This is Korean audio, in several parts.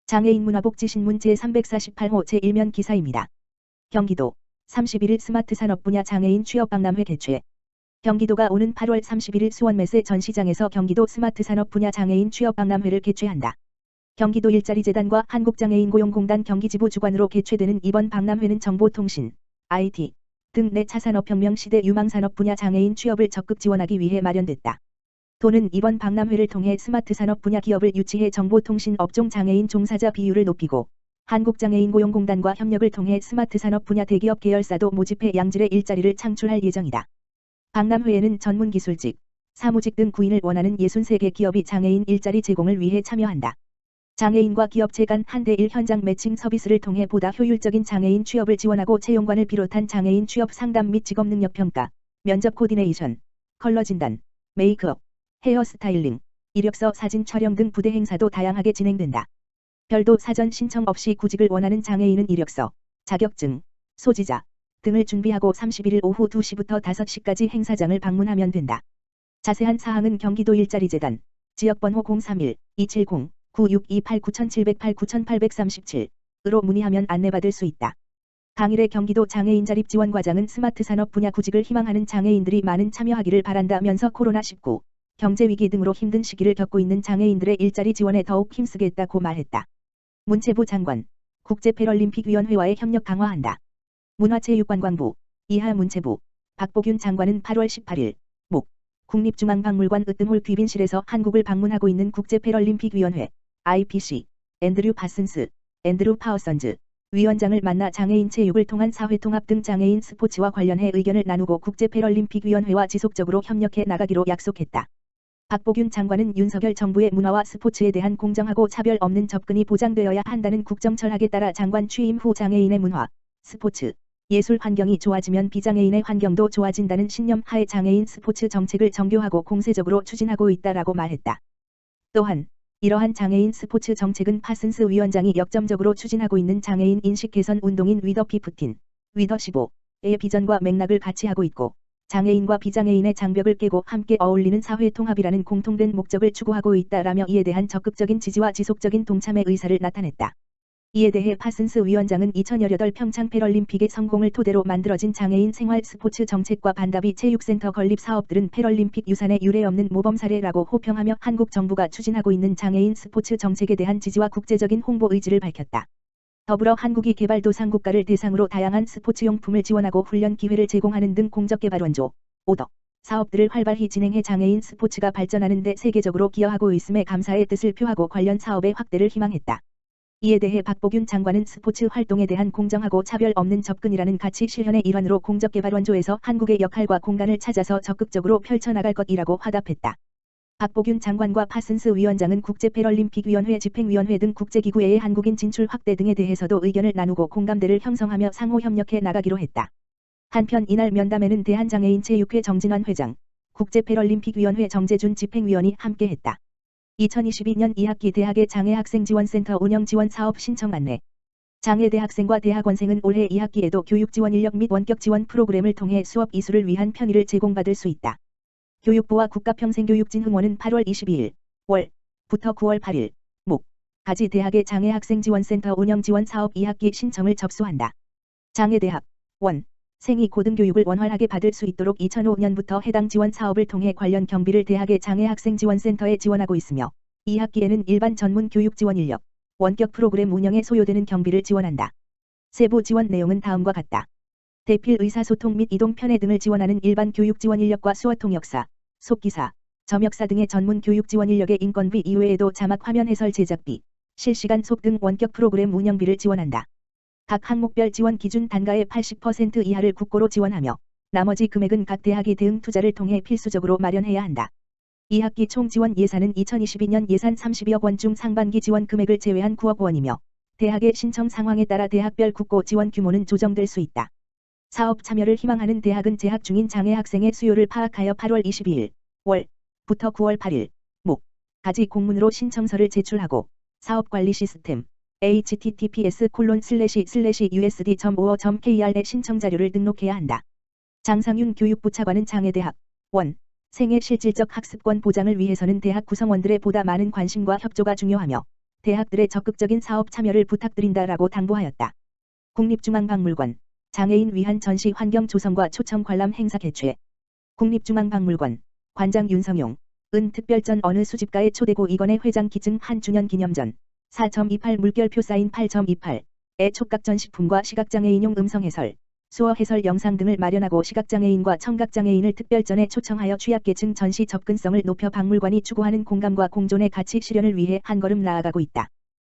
장애인 문화복지신문 제348호 제1면 기사입니다. 경기도 31일 스마트 산업 분야 장애인 취업 박람회 개최. 경기도가 오는 8월 31일 수원매세 전시장에서 경기도 스마트 산업 분야 장애인 취업 박람회를 개최한다. 경기도 일자리재단과 한국장애인고용공단 경기지부 주관으로 개최되는 이번 박람회는 정보통신, IT 등 내 차산업혁명 시대 유망산업 분야 장애인 취업을 적극 지원하기 위해 마련됐다. 도는 이번 박람회를 통해 스마트 산업 분야 기업을 유치해 정보통신 업종 장애인 종사자 비율을 높이고 한국장애인고용공단과 협력을 통해 스마트 산업 분야 대기업 계열사도 모집해 양질의 일자리를 창출할 예정이다. 박람회에는 전문기술직, 사무직 등 구인을 원하는 63개 기업이 장애인 일자리 제공을 위해 참여한다. 장애인과 기업체 간 1:1 현장 매칭 서비스를 통해 보다 효율적인 장애인 취업을 지원하고 채용관을 비롯한 장애인 취업 상담 및 직업 능력 평가, 면접 코디네이션, 컬러 진단, 메이크업, 헤어스타일링, 이력서 사진 촬영 등 부대 행사도 다양하게 진행된다. 별도 사전 신청 없이 구직을 원하는 장애인은 이력서, 자격증, 소지자 등을 준비하고 31일 오후 2시부터 5시까지 행사장을 방문하면 된다. 자세한 사항은 경기도 일자리재단, 지역번호 031-270-9628-9708-9837으로 문의하면 안내받을 수 있다. 강일의 경기도 장애인자립지원과장은 스마트 산업 분야 구직을 희망하는 장애인들이 많은 참여하기를 바란다면서 코로나19, 경제위기 등으로 힘든 시기를 겪고 있는 장애인들의 일자리 지원에 더욱 힘쓰겠다고 말했다. 문체부 장관, 국제패럴림픽위원회와의 협력 강화한다. 문화체육관광부, 이하 문체부, 박보균 장관은 8월 18일, 목, 국립중앙박물관 으뜸홀 귀빈실에서 한국을 방문하고 있는 국제패럴림픽위원회, IPC, 앤드류 파슨스, 앤드루 파워선즈, 위원장을 만나 장애인 체육을 통한 사회통합 등 장애인 스포츠와 관련해 의견을 나누고 국제패럴림픽위원회와 지속적으로 협력해 나가기로 약속했다. 박보균 장관은 윤석열 정부의 문화와 스포츠에 대한 공정하고 차별 없는 접근이 보장되어야 한다는 국정철학에 따라 장관 취임 후 장애인의 문화, 스포츠, 예술 환경이 좋아지면 비장애인의 환경도 좋아진다는 신념 하에 장애인 스포츠 정책을 정교하고 공세적으로 추진하고 있다라고 말했다. 또한 이러한 장애인 스포츠 정책은 파슨스 위원장이 역점적으로 추진하고 있는 장애인 인식 개선 운동인 위더 15, 위더 15의 비전과 맥락을 같이 하고 있고 장애인과 비장애인의 장벽을 깨고 함께 어울리는 사회 통합이라는 공통된 목적을 추구하고 있다라며 이에 대한 적극적인 지지와 지속적인 동참의 의사를 나타냈다. 이에 대해 파슨스 위원장은 2018 평창 패럴림픽의 성공을 토대로 만들어진 장애인 생활 스포츠 정책과 반다비 체육센터 건립 사업들은 패럴림픽 유산에 유례없는 모범 사례라고 호평하며 한국 정부가 추진하고 있는 장애인 스포츠 정책에 대한 지지와 국제적인 홍보 의지를 밝혔다. 더불어 한국이 개발도상국가를 대상으로 다양한 스포츠용품을 지원하고 훈련 기회를 제공하는 등 공적개발 원조, 오더, 사업들을 활발히 진행해 장애인 스포츠가 발전하는 데 세계적으로 기여하고 있음에 감사의 뜻을 표하고 관련 사업의 확대를 희망했다. 이에 대해 박보균 장관은 스포츠 활동에 대한 공정하고 차별 없는 접근이라는 가치 실현의 일환으로 공적개발 원조에서 한국의 역할과 공간을 찾아서 적극적으로 펼쳐나갈 것이라고 화답했다. 박보균 장관과 파슨스 위원장은 국제패럴림픽위원회 집행위원회 등 국제기구의 한국인 진출 확대 등에 대해서도 의견을 나누고 공감대를 형성하며 상호 협력해 나가기로 했다. 한편 이날 면담에는 대한장애인체육회 정진환 회장, 국제패럴림픽위원회 정재준 집행위원이 함께했다. 2022년 2학기 대학의 장애학생지원센터 운영지원사업 신청 안내. 장애대학생과 대학원생은 올해 2학기에도 교육지원 인력 및 원격지원 프로그램을 통해 수업 이수를 위한 편의를 제공받을 수 있다. 교육부와 국가평생교육진흥원은 8월 22일, 월부터 9월 8일, 목까지 대학의 장애학생지원센터 운영지원사업 2학기 신청을 접수한다. 장애대학, 생이 고등교육을 원활하게 받을 수 있도록 2005년부터 해당 지원 사업을 통해 관련 경비를 대학의 장애학생지원센터에 지원하고 있으며 2학기에는 일반 전문 교육 지원 인력, 원격 프로그램 운영에 소요되는 경비를 지원한다. 세부 지원 내용은 다음과 같다. 대필 의사소통 및 이동 편의 등을 지원하는 일반 교육 지원 인력과 수어 통역사, 속기사, 점역사 등의 전문 교육 지원 인력의 인건비 이외에도 자막 화면 해설 제작비, 실시간 수업 등 원격 프로그램 운영비를 지원한다. 각 항목별 지원 기준 단가의 80% 이하를 국고로 지원하며 나머지 금액은 각 대학이 대응 투자를 통해 필수적으로 마련해야 한다. 2학기 총 지원 예산은 2022년 예산 32억 원 중 상반기 지원 금액을 제외한 9억 원이며 대학의 신청 상황에 따라 대학별 국고 지원 규모는 조정될 수 있다. 사업 참여를 희망하는 대학은 재학 중인 장애 학생의 수요를 파악하여 8월 22일, 월부터 9월 8일, 목까지 공문으로 신청서를 제출하고 사업관리 시스템 https://usd.or.kr에 신청 자료를 등록해야 한다. 장상윤 교육부 차관은 장애대학, 생의 실질적 학습권 보장을 위해서는 대학 구성원들의 보다 많은 관심과 협조가 중요하며 대학들의 적극적인 사업 참여를 부탁드린다라고 당부하였다. 국립중앙박물관 장애인 위한 전시 환경 조성과 초청 관람 행사 개최. 국립중앙박물관 관장 윤성용 은 특별전 어느 수집가의 초대고 이건의 회장 기증 한 주년 기념전 4.28 물결표 사인 8.28의 촉각전시품과 시각장애인용 음성 해설, 수어 해설 영상 등을 마련하고 시각장애인과 청각장애인을 특별전에 초청하여 취약계층 전시 접근성을 높여 박물관이 추구하는 공감과 공존의 가치 실현을 위해 한 걸음 나아가고 있다.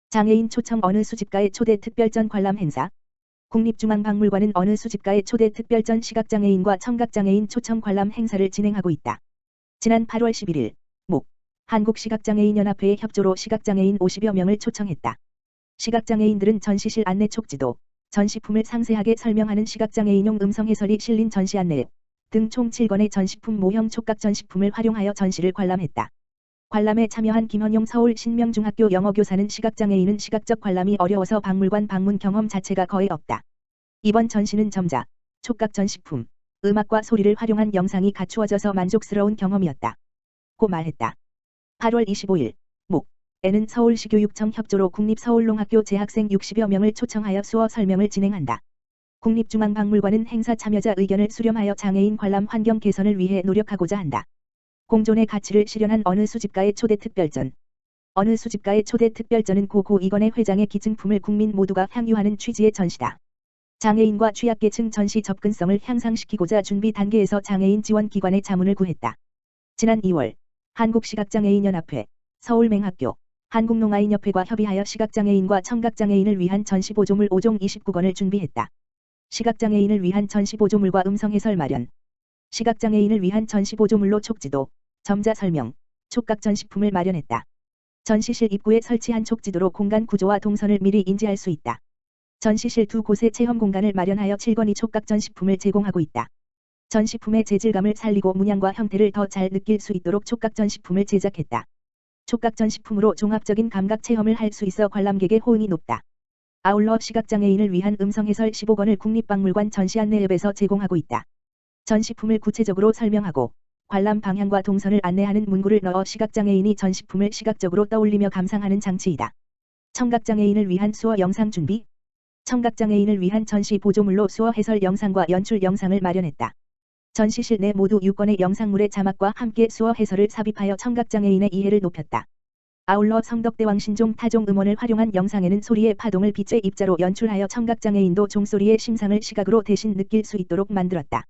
장애인 초청 어느 수집가의 초대 특별전 관람 행사. 국립중앙박물관은 어느 수집가의 초대 특별전 시각장애인과 청각장애인 초청 관람 행사를 진행하고 있다. 지난 8월 11일 목 한국시각장애인연합회의 협조로 시각장애인 50여 명을 초청했다. 시각장애인들은 전시실 안내 촉지도, 전시품을 상세하게 설명하는 시각장애인용 음성 해설이 실린 전시 안내 등 총 7건의 전시품 모형 촉각 전시품을 활용하여 전시를 관람했다. 관람에 참여한 김헌용 서울 신명중학교 영어교사는 시각장애인은 시각적 관람이 어려워서 박물관 방문 경험 자체가 거의 없다. 이번 전시는 점자, 촉각 전시품, 음악과 소리를 활용한 영상이 갖추어져서 만족스러운 경험이었다. 고 말했다. 8월 25일 목 에는 서울시 교육청 협조로 국립서울농학교 재학생 60여 명을 초청하여 수어 설명을 진행한다. 국립중앙박물관은 행사 참여자 의견을 수렴하여 장애인 관람 환경 개선을 위해 노력하고자 한다. 공존의 가치를 실현한 어느 수집가의 초대 특별전. 어느 수집가의 초대 특별전은 고 이건의 회장의 기증품을 국민 모두가 향유하는 취지의 전시다. 장애인과 취약계층 전시 접근성을 향상시키고자 준비 단계에서 장애인 지원기관의 자문을 구했다. 지난 2월 한국시각장애인연합회, 서울맹학교, 한국농아인협회가 협의하여 시각장애인과 청각장애인을 위한 전시보조물 5종 29건을 준비했다. 시각장애인을 위한 전시보조물과 음성해설 마련. 시각장애인을 위한 전시보조물로 촉지도, 점자 설명, 촉각 전시품을 마련했다. 전시실 입구에 설치한 촉지도로 공간 구조와 동선을 미리 인지할 수 있다. 전시실 두 곳에 체험 공간을 마련하여 7건의 촉각 전시품을 제공하고 있다. 전시품의 재질감을 살리고 문양과 형태를 더 잘 느낄 수 있도록 촉각 전시품을 제작했다. 촉각 전시품으로 종합적인 감각 체험을 할 수 있어 관람객의 호응이 높다. 아울러 시각장애인을 위한 음성 해설 15건을 국립박물관 전시 안내 앱에서 제공하고 있다. 전시품을 구체적으로 설명하고 관람 방향과 동선을 안내하는 문구를 넣어 시각장애인이 전시품을 시각적으로 떠올리며 감상하는 장치이다. 청각장애인을 위한 수어 영상 준비. 청각장애인을 위한 전시 보조물로 수어 해설 영상과 연출 영상을 마련했다. 전시실 내 모두 6건의 영상물의 자막과 함께 수어 해설을 삽입하여 청각장애인의 이해를 높였다. 아울러 성덕대왕 신종 타종 음원을 활용한 영상에는 소리의 파동을 빛의 입자로 연출하여 청각장애인도 종소리의 심상을 시각으로 대신 느낄 수 있도록 만들었다.